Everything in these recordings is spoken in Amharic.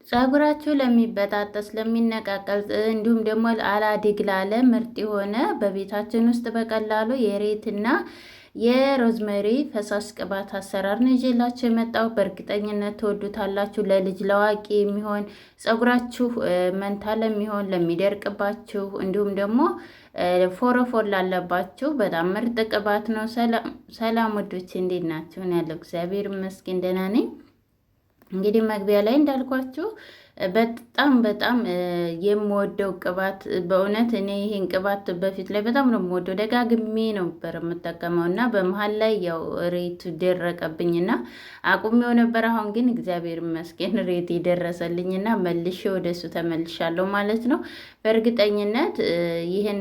ፀጉራችሁ ለሚበጣጠስ ለሚነቃቀል እንዲሁም ደግሞ አላድግ ላለ ምርጥ የሆነ በቤታችን ውስጥ በቀላሉ የሬትና የሮዝመሪ ፈሳሽ ቅባት አሰራር ነው ይዤላችሁ የመጣው። በእርግጠኝነት ትወዱታላችሁ። ለልጅ ለዋቂ የሚሆን ፀጉራችሁ መንታ ለሚሆን ለሚደርቅባችሁ፣ እንዲሁም ደግሞ ፎረፎር ላለባችሁ በጣም ምርጥ ቅባት ነው። ሰላም ውዶች፣ እንዴት ናችሁ? ያለው እግዚአብሔር ይመስገን ደህና ነኝ። እንግዲህ መግቢያ ላይ እንዳልኳችሁ በጣም የምወደው ቅባት በእውነት እኔ ይሄን ቅባት በፊት ላይ በጣም ነው የምወደው፣ ደጋግሜ ነበር የምጠቀመው እና በመሀል ላይ ያው ሬት ደረቀብኝና አቁሜው ነበር። አሁን ግን እግዚአብሔር ይመስገን ሬት የደረሰልኝና መልሼ ወደሱ ተመልሻለሁ ማለት ነው። በእርግጠኝነት ይሄን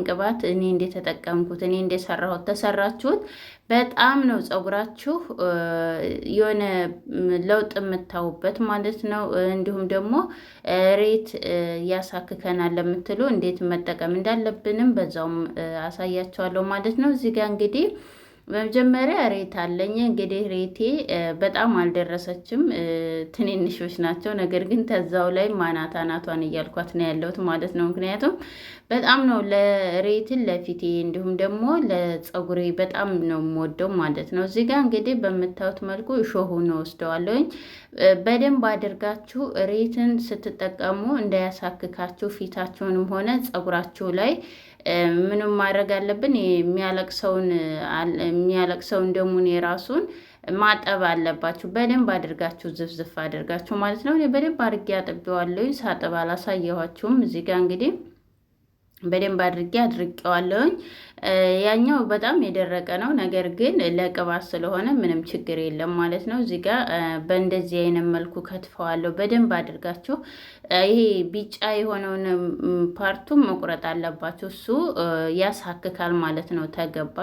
ቅባት እኔ እንደተጠቀምኩት እኔ እንደሰራሁት ተሰራችሁት በጣም ነው ፀጉራችሁ የሆነ ለውጥ የምታዩበት ማለት ነው። እንዲሁም ደግሞ ሬት ያሳክከናል ለምትሉ እንዴት መጠቀም እንዳለብንም በዛውም አሳያቸዋለሁ ማለት ነው። እዚህ ጋር እንግዲህ በመጀመሪያ ሬት አለኝ። እንግዲህ ሬቴ በጣም አልደረሰችም፣ ትንንሾች ናቸው። ነገር ግን ተዛው ላይ አናቷን እያልኳት ነው ያለሁት ማለት ነው። ምክንያቱም በጣም ነው ለሬትን ለፊቴ እንዲሁም ደግሞ ለፀጉሬ በጣም ነው የምወደው ማለት ነው። እዚህ ጋር እንግዲህ በምታዩት መልኩ እሾሁን ወስደዋለሁኝ። በደንብ አድርጋችሁ ሬትን ስትጠቀሙ እንዳያሳክካችሁ ፊታችሁንም ሆነ ፀጉራችሁ ላይ ምንም ማድረግ አለብን። የሚያለቅሰውን ደሙን የራሱን ማጠብ አለባችሁ። በደንብ አድርጋችሁ ዝፍዝፍ አድርጋችሁ ማለት ነው። እኔ በደንብ አድርጌ አጥቤዋለሁኝ። ሳጥብ አላሳየኋችሁም። እዚህ ጋር እንግዲህ በደንብ አድርጌዋለሁኝ። ያኛው በጣም የደረቀ ነው፣ ነገር ግን ለቅባት ስለሆነ ምንም ችግር የለም ማለት ነው። እዚህ ጋር በእንደዚህ አይነት መልኩ ከትፈዋለሁ። በደንብ አድርጋችሁ ይሄ ቢጫ የሆነውን ፓርቱን መቁረጥ አለባችሁ። እሱ ያሳክካል ማለት ነው። ተገባ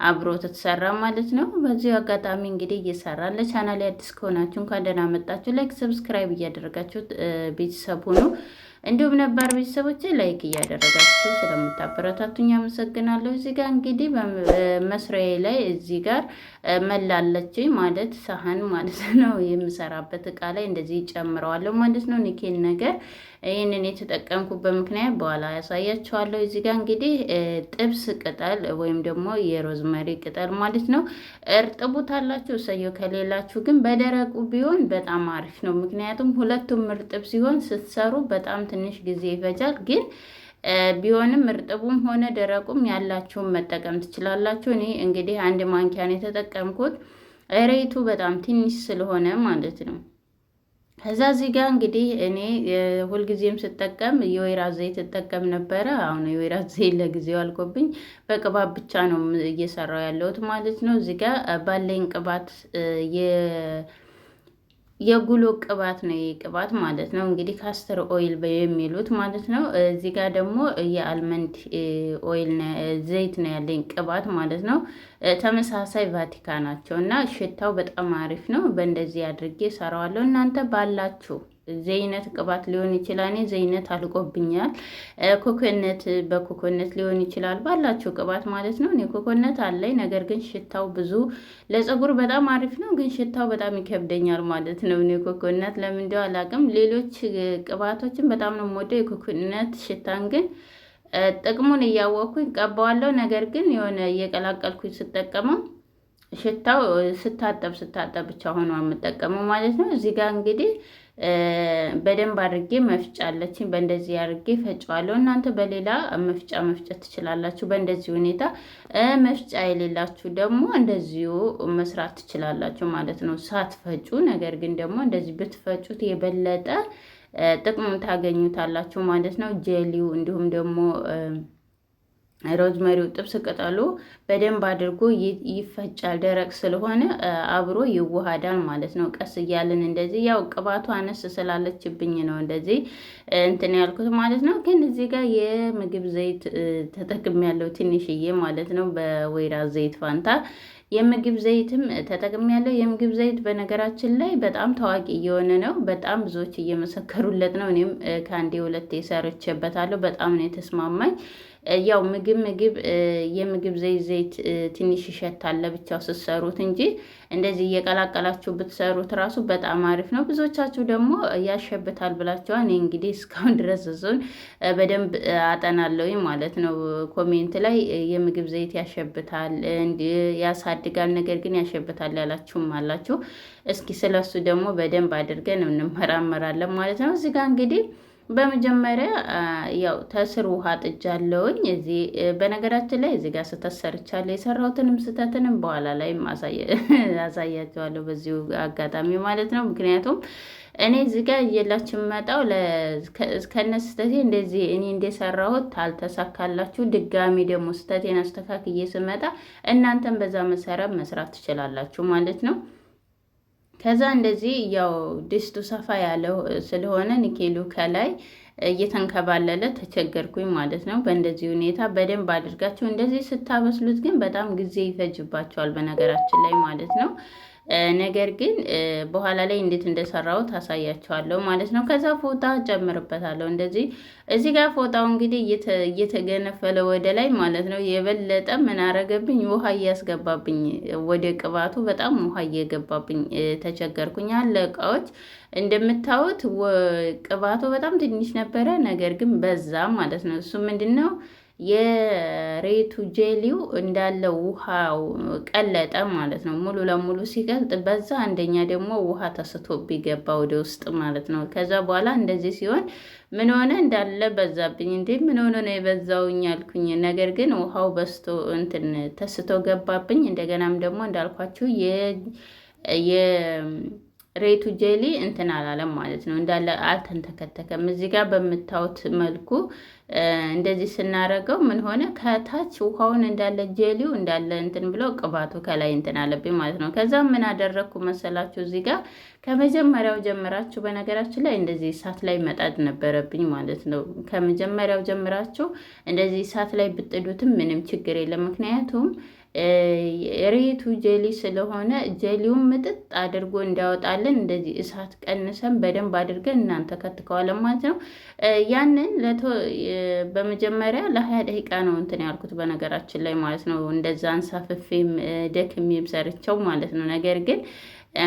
አብሮ ተተሰራ ማለት ነው። በዚሁ አጋጣሚ እንግዲህ እየሰራን ለቻናል አዲስ ከሆናችሁ እንኳን ደህና መጣችሁ። ላይክ ሰብስክራይብ እያደረጋችሁ ቤተሰብ ሁኑ። እንዲሁም ነባር ቤተሰቦች ላይክ እያደረጋችሁ ስለምታበረታቱኝ አመሰግናለሁ። እዚህ ጋር እንግዲህ በመስሪያዬ ላይ እዚህ ጋር መላለችኝ ማለት ሳህን ማለት ነው የምሰራበት እቃ ላይ እንደዚህ ጨምረዋለሁ ማለት ነው። ኒኬል ነገር ይህንን የተጠቀምኩበት ምክንያት በኋላ ያሳያችኋለሁ። እዚህ ጋር እንግዲህ ጥብስ ቅጠል ወይም ደግሞ የሮዝመሪ ቅጠል ማለት ነው። እርጥቡት አላችሁ እሰየው፣ ከሌላችሁ ግን በደረቁ ቢሆን በጣም አሪፍ ነው። ምክንያቱም ሁለቱም እርጥብ ሲሆን ስትሰሩ በጣም ትንሽ ጊዜ ይፈጃል። ግን ቢሆንም እርጥቡም ሆነ ደረቁም ያላችሁን መጠቀም ትችላላችሁ። እኔ እንግዲህ አንድ ማንኪያን የተጠቀምኩት ሬቱ በጣም ትንሽ ስለሆነ ማለት ነው። ከዛ እዚህ ጋር እንግዲህ እኔ ሁልጊዜም ስጠቀም የወይራ ዘይት እጠቀም ነበረ። አሁን የወይራ ዘይት ለጊዜው አልቆብኝ በቅባት ብቻ ነው እየሰራው ያለሁት ማለት ነው። እዚህ ጋር ባለኝ ቅባት የጉሎ ቅባት ነው ቅባት ማለት ነው። እንግዲህ ካስተር ኦይል የሚሉት ማለት ነው። እዚህ ጋር ደግሞ የአልመንድ ኦይል ዘይት ነው ያለኝ ቅባት ማለት ነው። ተመሳሳይ ቫቲካ ናቸው እና ሽታው በጣም አሪፍ ነው። በእንደዚህ አድርጌ ሰራዋለሁ። እናንተ ባላችሁ ዘይነት ቅባት ሊሆን ይችላል። እኔ ዘይነት አልቆብኛል። ኮኮነት በኮኮነት ሊሆን ይችላል። ባላችሁ ቅባት ማለት ነው። እኔ ኮኮነት አለኝ፣ ነገር ግን ሽታው ብዙ ለፀጉር በጣም አሪፍ ነው፣ ግን ሽታው በጣም ይከብደኛል ማለት ነው። እኔ ኮኮነት ለምን እንደው አላውቅም። ሌሎች ቅባቶችን በጣም ነው የምወደው። የኮኮነት ሽታን ግን ጥቅሙን እያወቅኩኝ ቀባዋለሁ። ነገር ግን የሆነ እየቀላቀልኩኝ ስጠቀመው ሽታው ስታጠብ ብቻ ሆኖ የምጠቀመው ማለት ነው። እዚህ ጋር እንግዲህ በደንብ አድርጌ መፍጫ አለችኝ። በእንደዚህ አድርጌ ፈጫዋለሁ። እናንተ በሌላ መፍጫ መፍጨት ትችላላችሁ። በእንደዚህ ሁኔታ መፍጫ የሌላችሁ ደግሞ እንደዚሁ መስራት ትችላላችሁ ማለት ነው ሳትፈጩ። ነገር ግን ደግሞ እንደዚህ ብትፈጩት የበለጠ ጥቅሙን ታገኙታላችሁ ማለት ነው። ጄሊው እንዲሁም ደግሞ ሮዝመሪው ጥብስ ቅጠሉ በደንብ አድርጎ ይፈጫል። ደረቅ ስለሆነ አብሮ ይዋሃዳል ማለት ነው። ቀስ እያልን እንደዚህ ያው ቅባቱ አነስ ስላለችብኝ ነው እንደዚህ እንትን ያልኩት ማለት ነው። ግን እዚህ ጋር የምግብ ዘይት ተጠቅሜያለሁ ትንሽዬ ማለት ነው። በወይራ ዘይት ፋንታ የምግብ ዘይትም ተጠቅሜያለሁ። የምግብ ዘይት በነገራችን ላይ በጣም ታዋቂ እየሆነ ነው። በጣም ብዙዎች እየመሰከሩለት ነው። እኔም ከአንዴ ሁለቴ ሰርቼበታለሁ። በጣም ነው የተስማማኝ። ያው ምግብ የምግብ ዘይት ትንሽ ይሸታል ለብቻው ስትሰሩት እንጂ እንደዚህ እየቀላቀላችሁ ብትሰሩት ራሱ በጣም አሪፍ ነው። ብዙዎቻችሁ ደግሞ ያሸብታል ብላችኋል። እኔ እንግዲህ እስካሁን ድረስ እሱን በደንብ አጠናለሁኝ ማለት ነው። ኮሜንት ላይ የምግብ ዘይት ያሸብታል፣ ያሳድጋል፣ ነገር ግን ያሸብታል ያላችሁም አላችሁ። እስኪ ስለሱ ደግሞ በደንብ አድርገን እንመራመራለን ማለት ነው። እዚህ ጋር እንግዲህ በመጀመሪያ ያው ተስር ውሃ ጥጃለሁኝ። እዚህ በነገራችን ላይ እዚህ ጋር ስህተት ሰርቻለሁ። የሰራሁትንም ስህተትንም በኋላ ላይ አሳያቸዋለሁ በዚሁ አጋጣሚ ማለት ነው። ምክንያቱም እኔ እዚህ ጋር እየላችሁ መጣው ከነ ስህተቴ እንደዚህ እኔ እንደሰራሁት አልተሳካላችሁ፣ ድጋሚ ደግሞ ስህተቴን አስተካክዬ ስመጣ እናንተም በዛ መሰረት መስራት ትችላላችሁ ማለት ነው። ከዛ እንደዚህ ያው ድስቱ ሰፋ ያለው ስለሆነ ኒኬሉ ከላይ እየተንከባለለ ተቸገርኩኝ ማለት ነው። በእንደዚህ ሁኔታ በደንብ አድርጋችሁ እንደዚህ ስታበስሉት ግን በጣም ጊዜ ይፈጅባቸዋል በነገራችን ላይ ማለት ነው። ነገር ግን በኋላ ላይ እንዴት እንደሰራው ታሳያቸዋለሁ ማለት ነው። ከዛ ፎጣ ጨምርበታለሁ እንደዚህ። እዚህ ጋር ፎጣው እንግዲህ እየተገነፈለ ወደ ላይ ማለት ነው። የበለጠ ምን አረገብኝ? ውሃ እያስገባብኝ ወደ ቅባቱ በጣም ውሃ እየገባብኝ ተቸገርኩኝ። አለ እቃዎች እንደምታዩት ቅባቱ በጣም ትንሽ ነበረ፣ ነገር ግን በዛ ማለት ነው። እሱ ምንድን ነው የሬቱ ጄሊው እንዳለ ውሃው ቀለጠ ማለት ነው። ሙሉ ለሙሉ ሲቀልጥ በዛ አንደኛ ደግሞ ውሃ ተስቶ ቢገባ ወደ ውስጥ ማለት ነው። ከዛ በኋላ እንደዚህ ሲሆን ምን ሆነ እንዳለ በዛብኝ። እንዴ ምን ሆነ ነው የበዛውኝ አልኩኝ። ነገር ግን ውሃው በስቶ እንትን ተስቶ ገባብኝ። እንደገናም ደግሞ እንዳልኳችሁ ሬቱ ጄሊ እንትን አላለም ማለት ነው። እንዳለ አልተንተከተከም። እዚህ ጋር በምታዩት መልኩ እንደዚህ ስናረገው ምን ሆነ? ከታች ውሃውን እንዳለ ጄሊው እንዳለ እንትን ብሎ ቅባቱ ከላይ እንትን አለብኝ ማለት ነው። ከዛ ምን አደረግኩ መሰላችሁ? እዚህ ጋር ከመጀመሪያው ጀምራችሁ በነገራችን ላይ እንደዚህ እሳት ላይ መጣድ ነበረብኝ ማለት ነው። ከመጀመሪያው ጀምራችሁ እንደዚህ እሳት ላይ ብጥዱትም ምንም ችግር የለም። ምክንያቱም ሬቱ ጄሊ ስለሆነ ጄሊውን ምጥጥ አድርጎ እንዲያወጣልን እንደዚህ እሳት ቀንሰን በደንብ አድርገን እናንተ ከትከዋለን ማለት ነው። ያንን በመጀመሪያ ለ20 ደቂቃ ነው እንትን ያልኩት በነገራችን ላይ ማለት ነው። እንደዛ አንሳፍፌም ደክሜም ሰርቸው ማለት ነው። ነገር ግን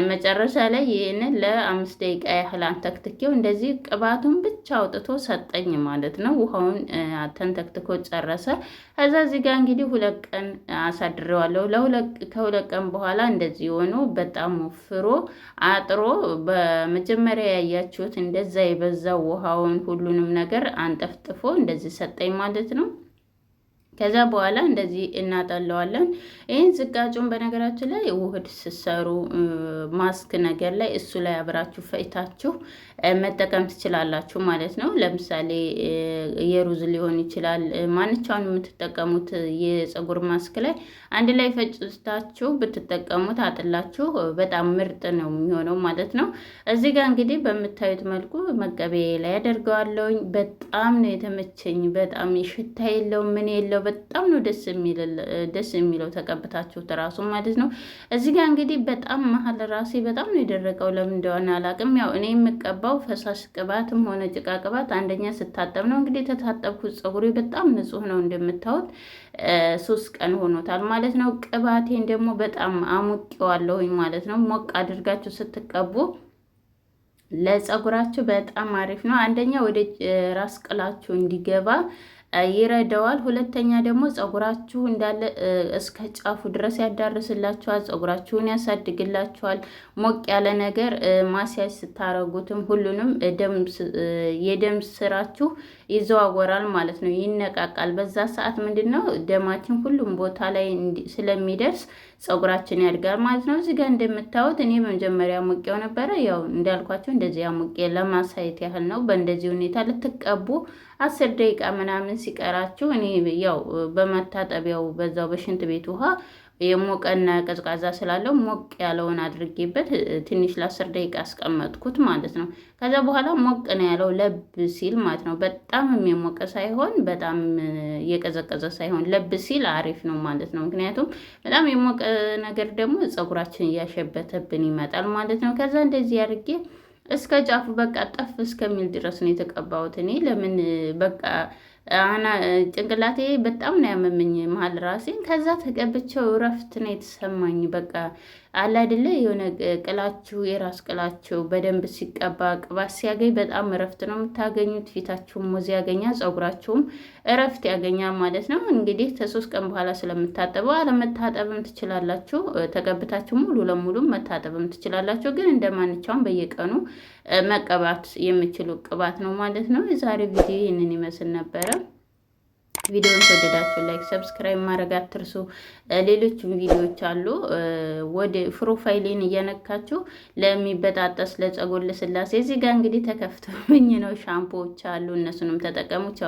መጨረሻ ላይ ይህንን ለ5 ደቂቃ ያህል አንተክትኬው እንደዚህ ቅባቱን ብቻ አውጥቶ ሰጠኝ ማለት ነው። ውሃውን ተንተክትኮ ጨረሰ። ከዛ እዚህ ጋር እንግዲህ 2 ቀን አሳድሬዋለሁ። ከ2 ቀን በኋላ እንደዚህ ሆኖ በጣም ወፍሮ አጥሮ በመጀመሪያ ያያችሁት እንደዛ የበዛው ውሃውን ሁሉንም ነገር አንጠፍጥፎ እንደዚህ ሰጠኝ ማለት ነው። ከዛ በኋላ እንደዚህ እናጠለዋለን። ይህን ዝቃጩን በነገራችን ላይ ውህድ ስትሰሩ ማስክ ነገር ላይ እሱ ላይ አብራችሁ ፈይታችሁ መጠቀም ትችላላችሁ ማለት ነው። ለምሳሌ የሩዝ ሊሆን ይችላል። ማንኛውን የምትጠቀሙት የፀጉር ማስክ ላይ አንድ ላይ ፈጭታችሁ ብትጠቀሙት አጥላችሁ በጣም ምርጥ ነው የሚሆነው ማለት ነው። እዚህ ጋር እንግዲህ በምታዩት መልኩ መቀበያ ላይ ያደርገዋለሁኝ። በጣም ነው የተመቸኝ። በጣም ሽታ የለው ምን የለው በጣም ነው ደስ የሚለው ተቀብታችሁት እራሱ ማለት ነው። እዚህ ጋር እንግዲህ በጣም መሀል ራሴ በጣም ነው የደረቀው። ለምን እንደሆነ አላውቅም። ያው እኔ የምቀባው ፈሳሽ ቅባትም ሆነ ጭቃ ቅባት አንደኛ ስታጠብ ነው። እንግዲህ የተታጠብኩት ፀጉሬ በጣም ንጹህ ነው እንደምታዩት 3 ቀን ሆኖታል ማለት ነው። ቅባቴን ደግሞ በጣም አሙቄዋለሁኝ ማለት ነው። ሞቅ አድርጋችሁ ስትቀቡ ለፀጉራችሁ በጣም አሪፍ ነው። አንደኛ ወደ ራስ ቅላችሁ እንዲገባ ይረዳዋል። ሁለተኛ ደግሞ ፀጉራችሁ እንዳለ እስከ ጫፉ ድረስ ያዳርስላችኋል። ፀጉራችሁን ያሳድግላችኋል። ሞቅ ያለ ነገር ማስያዝ ስታረጉትም ሁሉንም የደም ስራችሁ ይዘዋወራል ማለት ነው። ይነቃቃል። በዛ ሰዓት ምንድን ነው ደማችን ሁሉም ቦታ ላይ ስለሚደርስ ፀጉራችን ያድጋል ማለት ነው። እዚህ ጋር እንደምታዩት እኔ በመጀመሪያ ሙቄው ነበረ። ያው እንዳልኳቸው እንደዚህ ሙቄ ለማሳየት ያህል ነው። በእንደዚህ ሁኔታ ልትቀቡ 10 ደቂቃ ምናምን ሲቀራችሁ እኔ ያው በመታጠቢያው በዛው በሽንት ቤት ውሃ የሞቀና ቀዝቃዛ ስላለው ሞቅ ያለውን አድርጌበት ትንሽ ለ10 ደቂቃ አስቀመጥኩት ማለት ነው። ከዛ በኋላ ሞቅ ነው ያለው ለብ ሲል ማለት ነው። በጣም የሞቀ ሳይሆን በጣም የቀዘቀዘ ሳይሆን ለብ ሲል አሪፍ ነው ማለት ነው። ምክንያቱም በጣም የሞቀ ነገር ደግሞ ፀጉራችን እያሸበተብን ይመጣል ማለት ነው። ከዛ እንደዚህ አድርጌ እስከ ጫፉ በቃ ጠፍ እስከሚል ድረስ ነው የተቀባሁት። እኔ ለምን በቃ ጭንቅላቴ በጣም ነው ያመመኝ መሀል ራሴን። ከዛ ተቀብቼው እረፍት ነው የተሰማኝ። በቃ አለ አይደለ የሆነ ቅላችሁ የራስ ቅላችሁ በደንብ ሲቀባ ቅባት ሲያገኝ በጣም እረፍት ነው የምታገኙት። ፊታችሁም ሙዝ ያገኛል፣ ፀጉራችሁም እረፍት ያገኛል ማለት ነው። እንግዲህ ከ3 ቀን በኋላ ስለምታጠበው አለመታጠብም ትችላላችሁ። ተቀብታችሁ ሙሉ ለሙሉ መታጠብም ትችላላችሁ። ግን እንደማንኛውም በየቀኑ መቀባት የምችሉ ቅባት ነው ማለት ነው። የዛሬ ቪዲዮ ይህንን ይመስል ነበረ። ቪዲዮውን ተወደዳችሁ ላይክ፣ ሰብስክራይብ ማድረግ አትርሱ። ሌሎችም ቪዲዮዎች አሉ። ወደ ፕሮፋይሌን እየነካችሁ ለሚበጣጠስ ለጸጉር ልስላሴ እዚህ ጋር እንግዲህ ተከፍተውኝ ነው ሻምፖዎች አሉ። እነሱንም ተጠቀሙ።